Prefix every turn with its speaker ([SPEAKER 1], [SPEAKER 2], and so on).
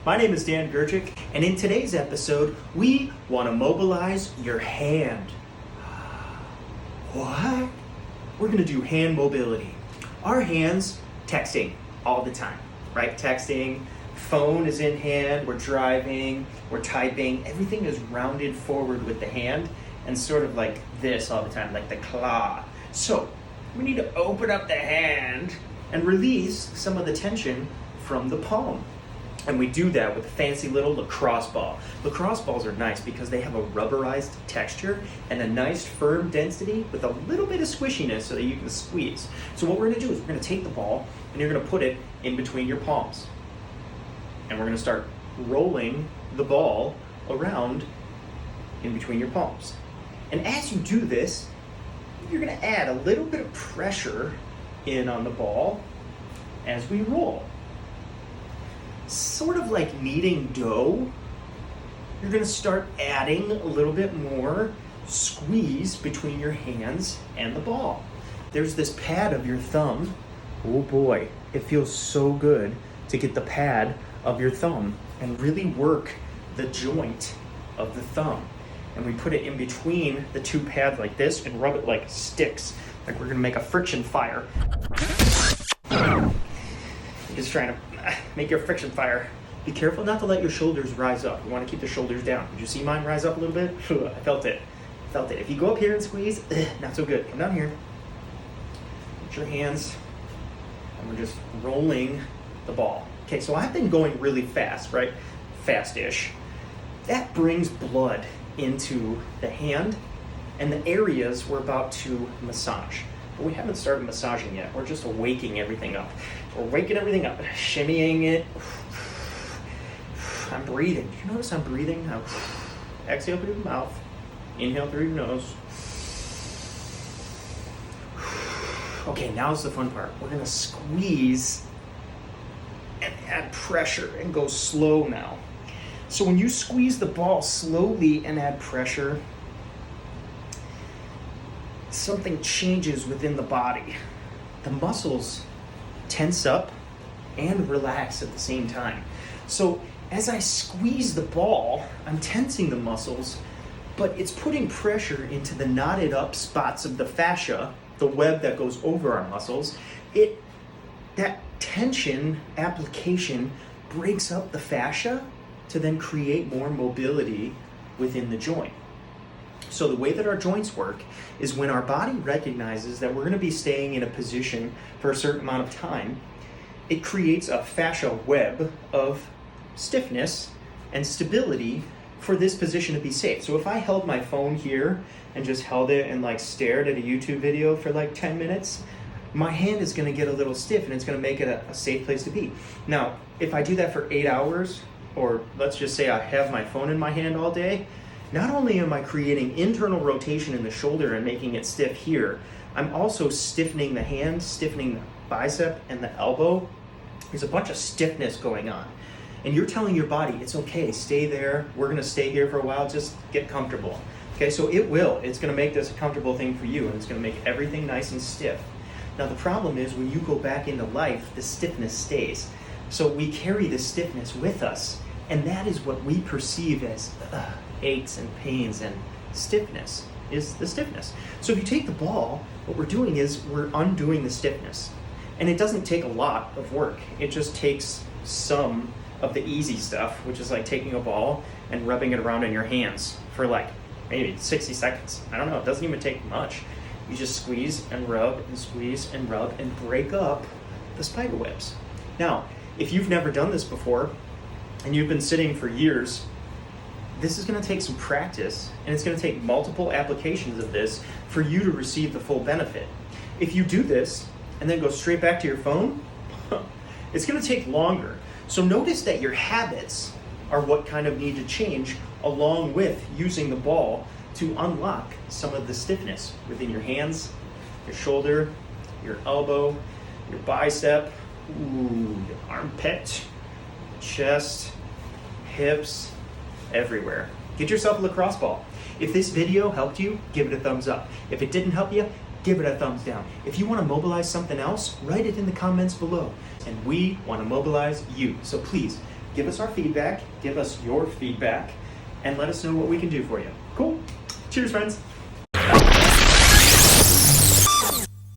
[SPEAKER 1] My name is Dan Gurchik, and in today's episode, we want to mobilize your hand. What? We're going to do hand mobility. Our hands, texting all the time, right? Texting, phone is in hand, we're driving, we're typing, everything is rounded forward with the hand and sort of like this all the time, like the claw. So we need to open up the hand and release some of the tension from the palm. And we do that with a fancy little lacrosse ball. Lacrosse balls are nice because they have a rubberized texture and a nice firm density with a little bit of squishiness so that you can squeeze. So what we're gonna do is we're gonna take the ball and you're gonna put it in between your palms. And we're gonna start rolling the ball around in between your palms. And as you do this, you're gonna add a little bit of pressure in on the ball as we roll. Sort of like kneading dough, you're gonna start adding a little bit more squeeze between your hands and the ball. There's this pad of your thumb. Oh boy, it feels so good to get the pad of your thumb and really work the joint of the thumb. And we put it in between the two pads like this and rub it like sticks, like we're gonna make a friction fire. Just trying to make your friction fire. Be careful not to let your shoulders rise up. You want to keep the shoulders down. Did you see mine rise up a little bit? I felt it. If you go up here and squeeze, not so good. Come down here. Put your hands, and we're just rolling the ball. Okay, so I've been going really fast, right? Fast-ish. That brings blood into the hand and the areas we're about to massage. But we haven't started massaging yet. We're just waking everything up. We're waking everything up, shimmying it. I'm breathing. Do you notice I'm breathing? Exhale through the mouth. Inhale through your nose. Okay, now's the fun part. We're gonna squeeze and add pressure and go slow now. So when you squeeze the ball slowly and add pressure, something changes within the body. The muscles tense up and relax at the same time. So as I squeeze the ball, I'm tensing the muscles, but it's putting pressure into the knotted up spots of the fascia, the web that goes over our muscles. That tension application breaks up the fascia to then create more mobility within the joint. So the way that our joints work is when our body recognizes that we're going to be staying in a position for a certain amount of time, it creates a fascia web of stiffness and stability for this position to be safe. So if I held my phone here and just held it and like stared at a YouTube video for like 10 minutes, my hand is going to get a little stiff and it's going to make it a safe place to be. Now, if I do that for 8 hours, or let's just say I have my phone in my hand all day, not only am I creating internal rotation in the shoulder and making it stiff here, I'm also stiffening the hand, stiffening the bicep and the elbow. There's a bunch of stiffness going on. And you're telling your body, it's okay, stay there. We're gonna stay here for a while, just get comfortable. Okay, so it's gonna make this a comfortable thing for you and it's gonna make everything nice and stiff. Now the problem is when you go back into life, the stiffness stays. So we carry the stiffness with us, and that is what we perceive as aches and pains, and stiffness is the stiffness. So if you take the ball, what we're doing is we're undoing the stiffness. And it doesn't take a lot of work. It just takes some of the easy stuff, which is like taking a ball and rubbing it around in your hands for like maybe 60 seconds. I don't know, it doesn't even take much. You just squeeze and rub and squeeze and rub and break up the spider webs. Now, if you've never done this before and you've been sitting for years, this is going to take some practice, and it's going to take multiple applications of this for you to receive the full benefit. If you do this and then go straight back to your phone, it's going to take longer. So notice that your habits are what kind of need to change along with using the ball to unlock some of the stiffness within your hands, your shoulder, your elbow, your bicep, your armpit, chest, hips, everywhere. Get yourself a lacrosse ball. If this video helped you, give it a thumbs up. If it didn't help you, give it a thumbs down. If you want to mobilize something else, write it in the comments below. And we want to mobilize you. So please, give us our feedback, give us your feedback, and let us know what we can do for you. Cool. Cheers, friends.